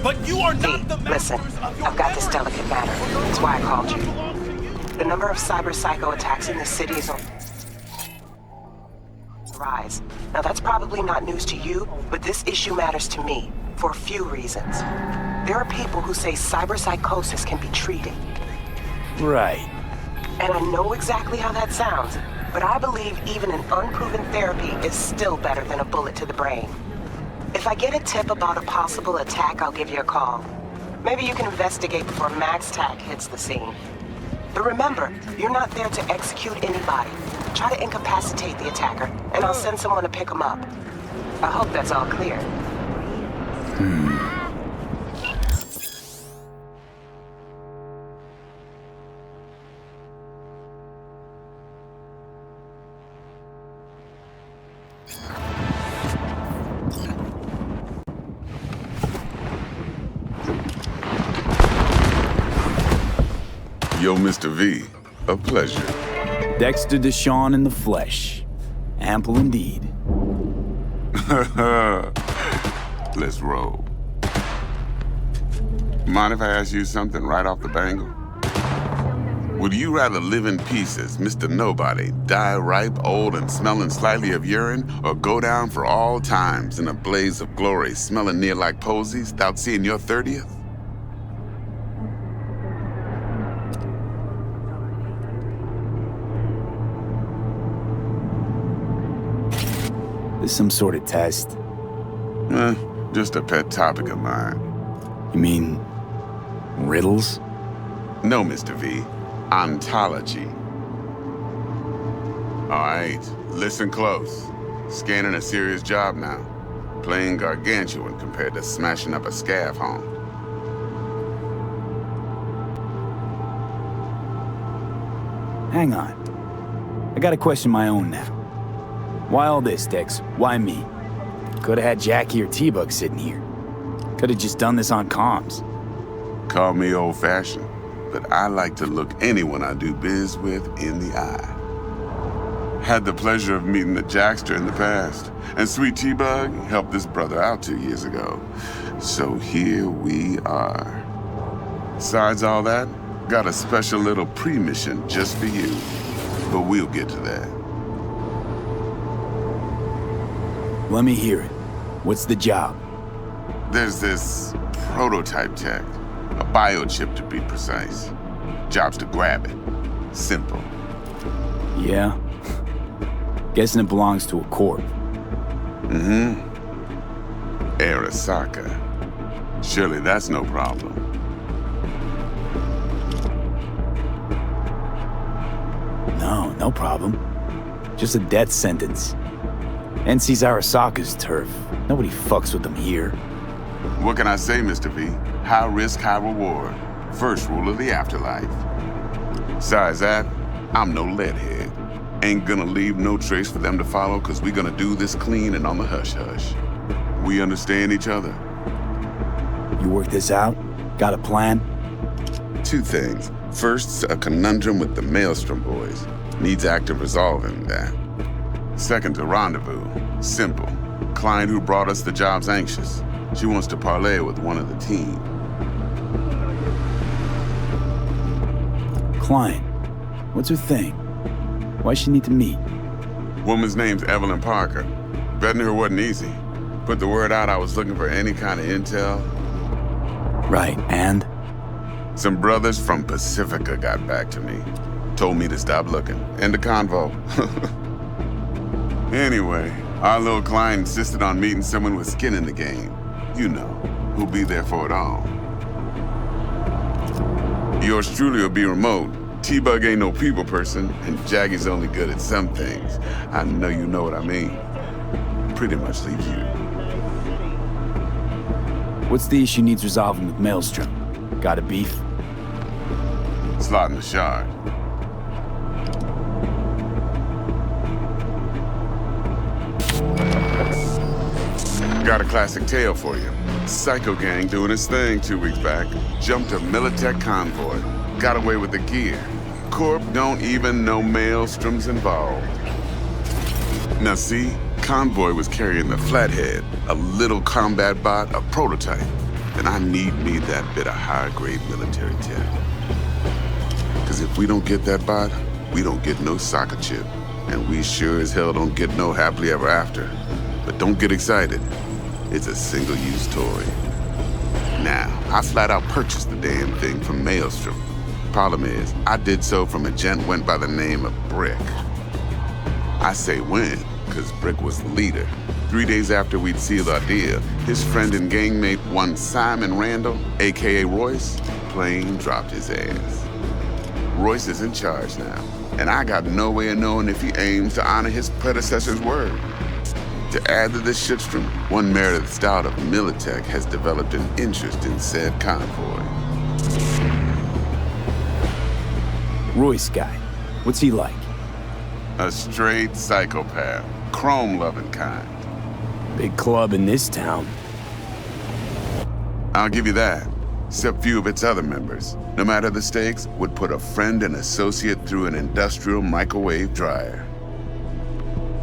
But you are not the Listen, masters of your I've got this memory. delicate matter. That's why I called you. The number of cyber psycho attacks in this city is on the rise. Now that's probably not news to you, but this issue matters to me for a few reasons. There are people who say cyber psychosis can be treated. Right. And I know exactly how that sounds, but I believe even an unproven therapy is still better than a bullet to the brain. If I get a tip about a possible attack, I'll give you a call. Maybe you can investigate before Max Tack hits the scene. But remember, you're not there to execute anybody. Try to incapacitate the attacker, and I'll send someone to pick him up. I hope that's all clear. Yo, Mr. V, a pleasure. Dexter Deshawn in the flesh. Ample indeed. Let's roll. Mind if I ask you something right off the bangle? Would you rather live in pieces, Mr. Nobody, die ripe, old, and smelling slightly of urine, or go down for all times in a blaze of glory, smelling near like posies, without seeing your 30th? This some sort of test? Just a pet topic of mine. You mean riddles? No, Mr. V. Ontology. All right, listen close. Scanning a serious job now. Playing gargantuan compared to smashing up a scav home. Hang on. I got a question of my own now. Why all this, Dex? Why me? Could've had Jackie or T-Bug sitting here. Could've just done this on comms. Call me old-fashioned, but I like to look anyone I do biz with in the eye. Had the pleasure of meeting the Jackster in the past, and Sweet T-Bug helped this brother out 2 years ago. So here we are. Besides all that, got a special little pre-mission just for you. But we'll get to that. Let me hear it. What's the job? There's this prototype tech, a biochip to be precise. Job's to grab it. Simple. Yeah? Guessing it belongs to a corp. Mm-hmm. Arasaka. Surely that's no problem. No problem. Just a death sentence. NC's Arasaka's turf. Nobody fucks with them here. What can I say, Mr. V? High risk, high reward. First rule of the afterlife. Besides that, I'm no leadhead. Ain't gonna leave no trace for them to follow, cause we gonna do this clean and on the hush-hush. We understand each other. You work this out? Got a plan? Two things. First, a conundrum with the Maelstrom boys. Needs active resolving that. Second, a rendezvous. Simple. Client who brought us the job's anxious. She wants to parlay with one of the team. Client. What's her thing? Why she need to meet? Woman's name's Evelyn Parker. Vetting her wasn't easy. Put the word out I was looking for any kind of intel. Right, and? Some brothers from Pacifica got back to me. Told me to stop looking. End of convo. Anyway, our little client insisted on meeting someone with skin in the game. You know, who'll be there for it all. Yours truly will be remote. T-Bug ain't no people person, and Jaggy's only good at some things. I know you know what I mean. Pretty much leaves you. What's the issue needs resolving with Maelstrom? Got a beef? Slot in the shard. Got a classic tale for you. Psycho gang doing its thing 2 weeks back. Jumped a Militech convoy. Got away with the gear. Corp don't even know Maelstrom's involved. Now see, convoy was carrying the Flathead, a little combat bot, a prototype. then I need me that bit of high-grade military tech. Because if we don't get that bot, we don't get no soccer chip. And we sure as hell don't get no happily ever after. But don't get excited. It's a single-use toy. Now, I flat out purchased the damn thing from Maelstrom. Problem is, I did so from a gent went by the name of Brick. I say when, because Brick was the leader. 3 days after we'd sealed our deal, his friend and gangmate, one Simon Randall, aka Royce, plain dropped his ass. Royce is in charge now, and I got no way of knowing if he aims to honor his predecessor's word. To add to this shitstrom, one Meredith Stout of Militech has developed an interest in said convoy. Royce guy. What's he like? A straight psychopath, chrome-loving kind. Big club in this town. I'll give you that. Except few of its other members, no matter the stakes, would put a friend and associate through an industrial microwave dryer.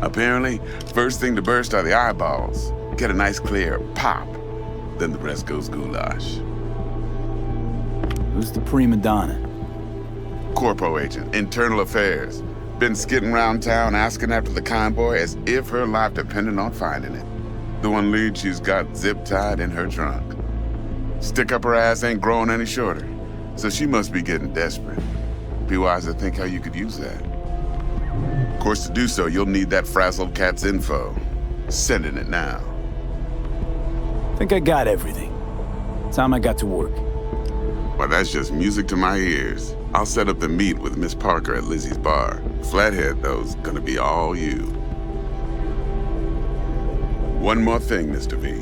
Apparently, first thing to burst are the eyeballs. Get a nice clear pop. Then the rest goes goulash. Who's the prima donna? Corpo agent, internal affairs. Been skidding around town asking after the convoy as if her life depended on finding it. The one lead she's got zip-tied in her trunk. Stick up her ass ain't growing any shorter, so she must be getting desperate. Be wise to think how you could use that. Of course, to do so, you'll need that frazzled cat's info. Sending it now. Think I got everything. Time I got to work. Well, that's just music to my ears. I'll set up the meet with Miss Parker at Lizzie's bar. Flathead, though's gonna be all you. One more thing, Mr. V.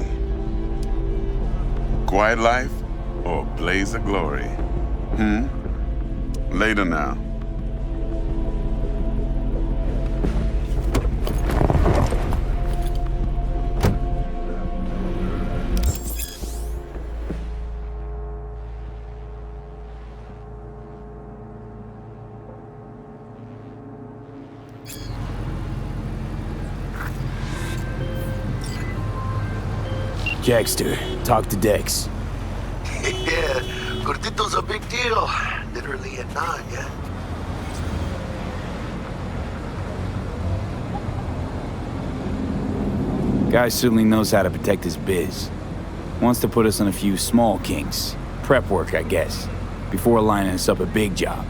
Quiet life or blaze of glory? Later now. Jackster, talk to Dex. Yeah, Gordito's a big deal. Literally a nod, yeah? Guy certainly knows how to protect his biz. Wants to put us on a few small kinks. Prep work, I guess. Before lining us up a big job.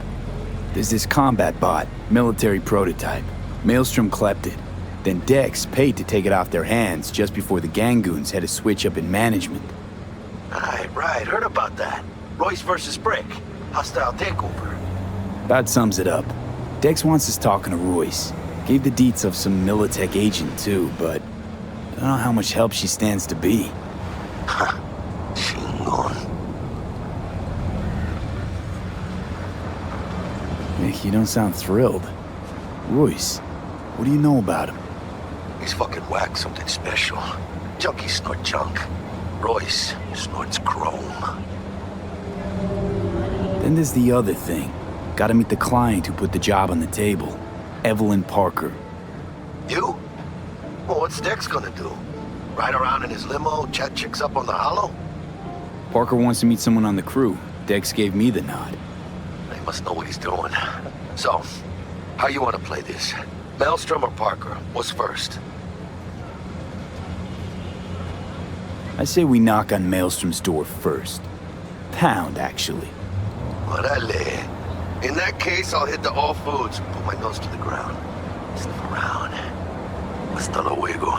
There's this combat bot, military prototype. Maelstrom clept it. Then Dex paid to take it off their hands just before the Gangoons had a switch up in management. Right, heard about that. Royce versus Brick. Hostile takeover. That sums it up. Dex wants us talking to Royce. Gave the deets of some Militech agent too, but I don't know how much help she stands to be. Chingon. Nick, you don't sound thrilled. Royce, what do you know about him? He's fucking whack, something special. Junkies snort junk. Royce snorts chrome. Then there's the other thing. Gotta meet the client who put the job on the table. Evelyn Parker. You? Well, what's Dex gonna do? Ride around in his limo, chat chicks up on the hollow? Parker wants to meet someone on the crew. Dex gave me the nod. He must know what he's doing. So, how you want to play this? Maelstrom or Parker? What's first? I say we knock on Maelstrom's door first. Pound, actually. Orale. In that case, I'll hit the all foods, put my nose to the ground. Sniff around. Hasta luego.